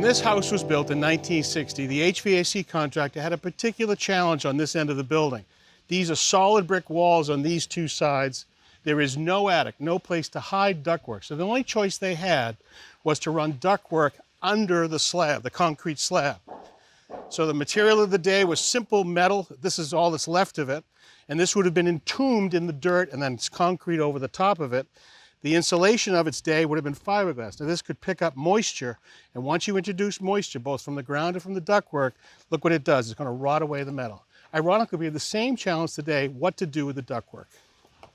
this house was built in 1960, the HVAC contractor had a particular challenge on this end of the building. These are solid brick walls on these two sides. There is no attic, no place to hide ductwork. So the only choice they had was to run ductwork under the slab, the concrete slab. So the material of the day was simple metal. This is all that's left of it. And this would have been entombed in the dirt and then it's concrete over the top of it. The insulation of its day would have been fiberglass. Now this could pick up moisture, and once you introduce moisture, both from the ground and from the ductwork, look what it does. It's going to rot away the metal. Ironically, we have the same challenge today, what to do with the ductwork.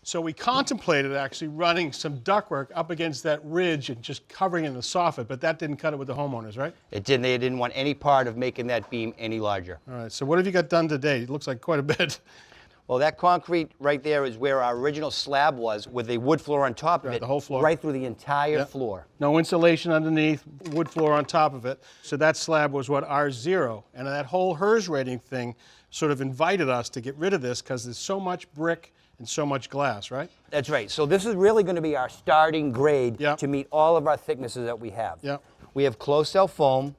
So we contemplated actually running some ductwork up against that ridge and just covering it in the soffit, but that didn't cut it with the homeowners, right? It didn't. They didn't want any part of making that beam any larger. All right, so what have you got done today? It looks like quite a bit. Well, that concrete right there is where our original slab was, with a wood floor on top of it. The whole floor. Right through the entire floor. No insulation underneath, wood floor on top of it. So that slab was what, R0. And that whole HERS rating thing sort of invited us to get rid of this because there's so much brick and so much glass, right? That's right. So this is really going to be our starting grade to meet all of our thicknesses that we have. Yep. We have closed cell foam,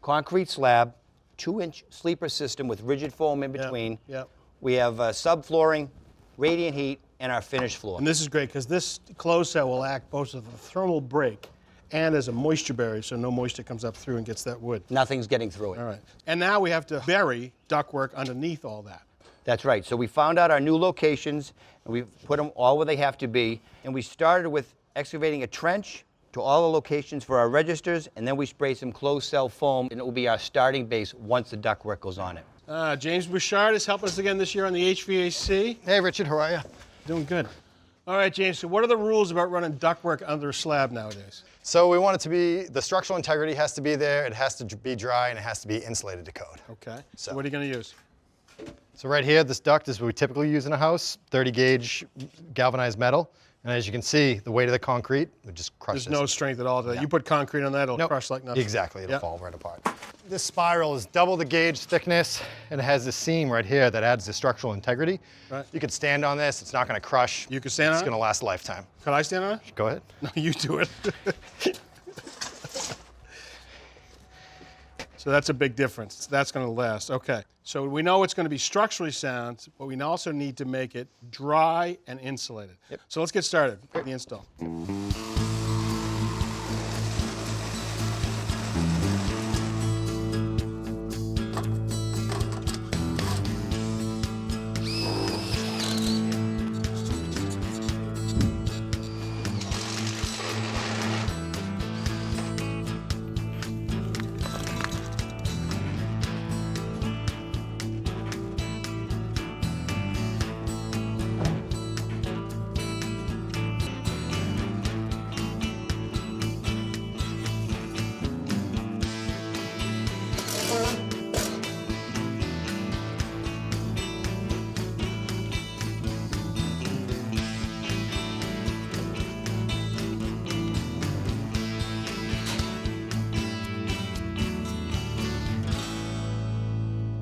concrete slab, 2-inch sleeper system with rigid foam in between. Yep. We have subflooring, radiant heat, and our finished floor. And this is great because this closed cell will act both as a thermal break and as a moisture barrier, so no moisture comes up through and gets that wood. Nothing's getting through it. All right. And now we have to bury ductwork underneath all that. That's right. So we found out our new locations, and we've put them all where they have to be. And we started with excavating a trench to all the locations for our registers, and then we sprayed some closed cell foam, and it will be our starting base once the ductwork goes on it. James Bouchard is helping us again this year on the HVAC. Hey, Richard, how are you? Doing good. All right, James, so what are the rules about running ductwork under a slab nowadays? So we want it to be, the structural integrity has to be there, it has to be dry, and it has to be insulated to code. Okay. So what are you going to use? So right here, this duct is what we typically use in a house, 30 gauge galvanized metal. And as you can see, the weight of the concrete would just crush this. There's no strength at all to that. You put concrete on that, it'll crush like nothing. Exactly, it'll fall right apart. This spiral is double the gauge thickness, and it has this seam right here that adds the structural integrity. Right. You could stand on this, it's not gonna crush. You can stand on it? It's gonna last a lifetime. Could I stand on it? Go ahead. No, you do it. So that's a big difference. That's going to last. Okay. So we know it's going to be structurally sound, but we also need to make it dry and insulated. Yep. So let's get started with the install.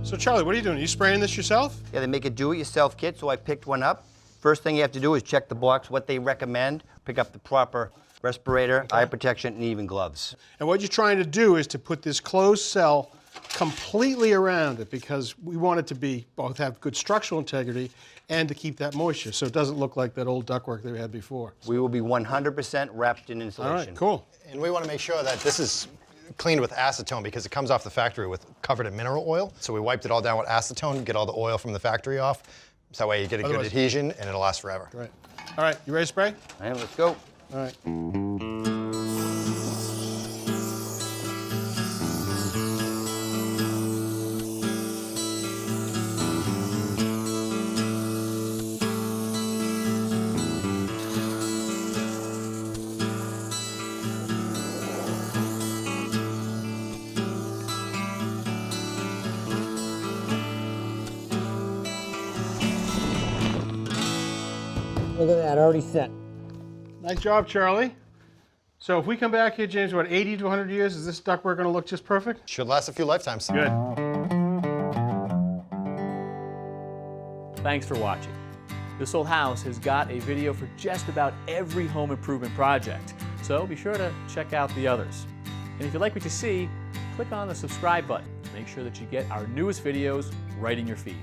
So Charlie, what are you doing? Are you spraying this yourself? Yeah, they make a do-it-yourself kit, so I picked one up. First thing you have to do is check the box, what they recommend, pick up the proper respirator, eye protection, and even gloves. And what you're trying to do is to put this closed cell completely around it because we want it to be both have good structural integrity and to keep that moisture so it doesn't look like that old ductwork that we had before. We will be 100% wrapped in insulation. All right, cool. And we want to make sure that this is cleaned with acetone because it comes off the factory with covered in mineral oil. So we wiped it all down with acetone, get all the oil from the factory off. So that way you get a good adhesion and it'll last forever. Right. All right, you ready to spray? All right, let's go. All right. Look at that, already set. Nice job, Charlie. So if we come back here, James, what, 80 to 100 years, is this ductwork going to look just perfect? Should last a few lifetimes. Good. Thanks for watching. This Old House has got a video for just about every home improvement project, so be sure to check out the others. And if you like what you see, click on the subscribe button to make sure that you get our newest videos right in your feed.